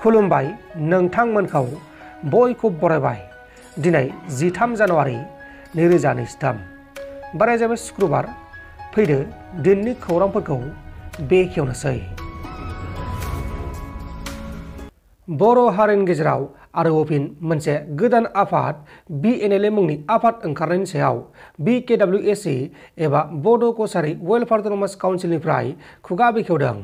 खुलुमबाय नोंथांमोनखौ बयखौ बरायबाय। दिनै 13 जानुवारि 2023 बाराय जाबाय शुक्रबार। फैदो दिननि खौरांफोरखौ बेखेवनोसै। बर' हारिनि गेजेराव आरोबाव फिन मोनसे गोदान आफाद BNLA मुंनि आफाद ओंखारनायनि सायाव BKWSC एबा बड' कछारी वेलफेयार अट'नमास काउन्सिलनिफ्राय खुगा बेखेवदों।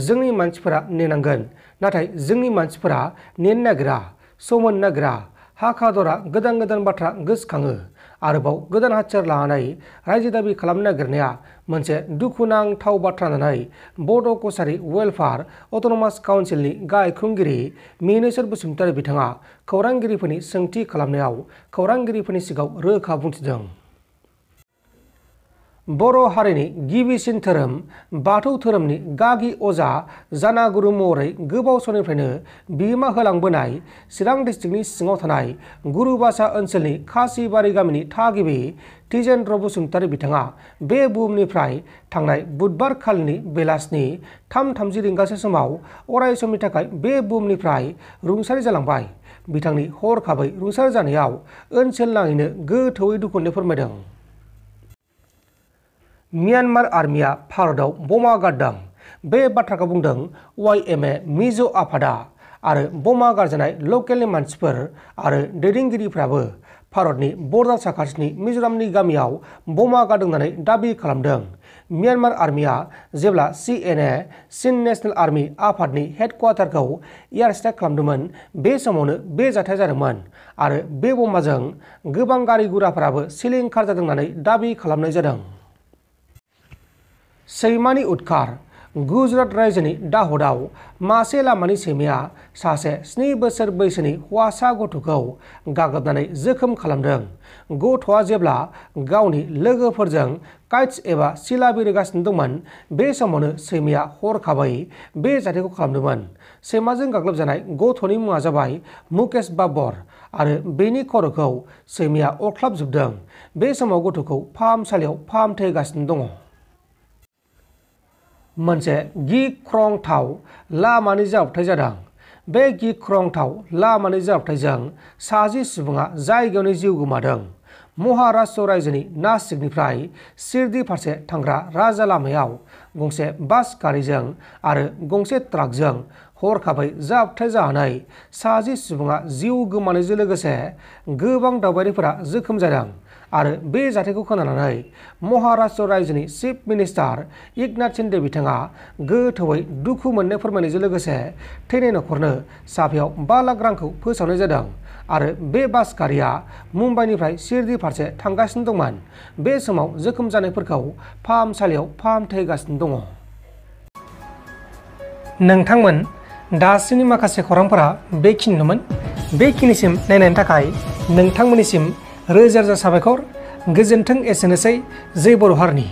जोंनि मानसिफोरा नेनांगोन, नाथाय जोंनि मानसिफोरा नेनो नागिरा, सम मोननो नागिरा। हाखादरा गोदान गोदान बाथ्रा गोसोखाङो। आरोबाव गोदान हाथियार लानानै रायजो दाबि खालामनो नागिरनाया मोनसे दुखुनांथाव बाथ्रा होननानै बड' कछारी वेलफेयार अट'नमास काउन्सिलनि गाहाय खुंगिरि मिनेश्वर बसुमतारी बिथाङा खौरांगिरिफोरनि सोंथि खालामनायाव खौरांगिरिफोरनि सिगाङाव रोखा बुंथिदों। बर' हारिनि गिबिसिन धोरोम बाथौ धोरोमनि गागि अजा जानागुरु महरै गोबाव समनिफ्रायनो बिहोमा होलांबोनाय चिरां डिस्ट्रिक्टनि सिङाव थानाय गुरुबासा ओनसोलनि खासिबारि गामिनि थागिबि तिजेन्द्र बसुमतारी बिथाङा बे बुहुमनिफ्राय थांनाय बुधबार खालिनि बेलासिनि 3:30 रिंगासो समाव अराय समनि थाखाय बे बुहुमनिफ्राय रुंसारि जालांबाय। बिथांनि हरखाबै रुंसारि जानायाव ओनसोल नाङैनो गोथौयै दुखु मोननाय फोरमायदों। म्यानमार आर्मिया भारतआव बमा गारदों। बे बाथ्राखौ बुंदों YMA मिज' आफादा आरो बमा गारजानाय लकेलनि मानसिफोर आरो दैदेनगिरिफ्राबो भारतनि बर्डार साखाथिनि मिज'रामनि गामियाव बमा गारदों होननानै दाबि खालामदों। म्यानमार आर्मिया जेब्ला CNA चीन नेशनेल आर्मी आफादनि हेडक्वार्टारखौ एयार स्ट्राइक खालामदोंमोन, बे समावनो बे जाथाया जादोंमोन आरो बे बमाजों गोबां गारि गुराफोराबो सिलिंखार जादों होननानै दाबि खालामनाय जादों। सैमानि उदखार। गुजरात रायजोनि दाहदाव मासे लामानि सैमाया सासे 7 बोसोर बैसोनि हौवासा गथ'खौ गाग्लोबनानै जोखोम खालामदों। गथ'आ जेब्ला गावनि लोगोफोरजों काइट्स एबा सिला बिरगासिनो दंमोन, बे समावनो सैमाया हरखाबै बे जाथायखौ खालामदोंमोन। सैमाजों गाग्लोबजानाय गथ'नि मुङा जाबाय मुकेश बाबर आरो बेनि खर'खौ सैमाया अरख्लाबजोबदों। बे समाव गथ'खौ फाहामसालियाव फाहामथाय होगासिनो दङ। मोनसे गिख्रंथाव लामानि जाब्रबथाय जादों। बे गिख्रंथाव लामानि जाब्रबथायजों 60 सुबुङा जायगायावनो जिउ गोमादों। महाराष्ट्र रायजोनि नासिकनिफ्राय शिरडी फारसे थांग्रा राजा लामायाव गंसे बास गारिजों आरो गंसे ट्राकजों हरखाबै जाब्रबथाय जानानै 60 सुबुङा जिउ गोमानायजों लोगोसे गोबां दावबायारिफोरा जोखोम जादों आरो बे जाथायखौ खोनानानै महाराष्ट्र रायजोनि चिफ मिनिस्टार एकनाथ शिन्दे बिथाङा गोथौयै दुखु मोननाय फोरमायनायजों लोगोसे थैनाय नखरनो साफायाव 5 लाख रांखौ फोसावनाय जादों आरो बे बास गारिया मुम्बाइनिफ्राय शिरडी फारसे थांगासिनो दंमोन। बे समाव जोखोम जानायफोरखौ फाहामसालियाव फाहामथाय होगासिनो दङ। नोंथांमोन दासिमनि माखासे खौरांफोरा बेखिनिनोमोन। बेखिनिसिम नायनायनि थाखाय नोंथांमोननिसिम रोजा रोजा साबायखर। गोजोन्थों। एसेनोसै। जै बर' हारिनि।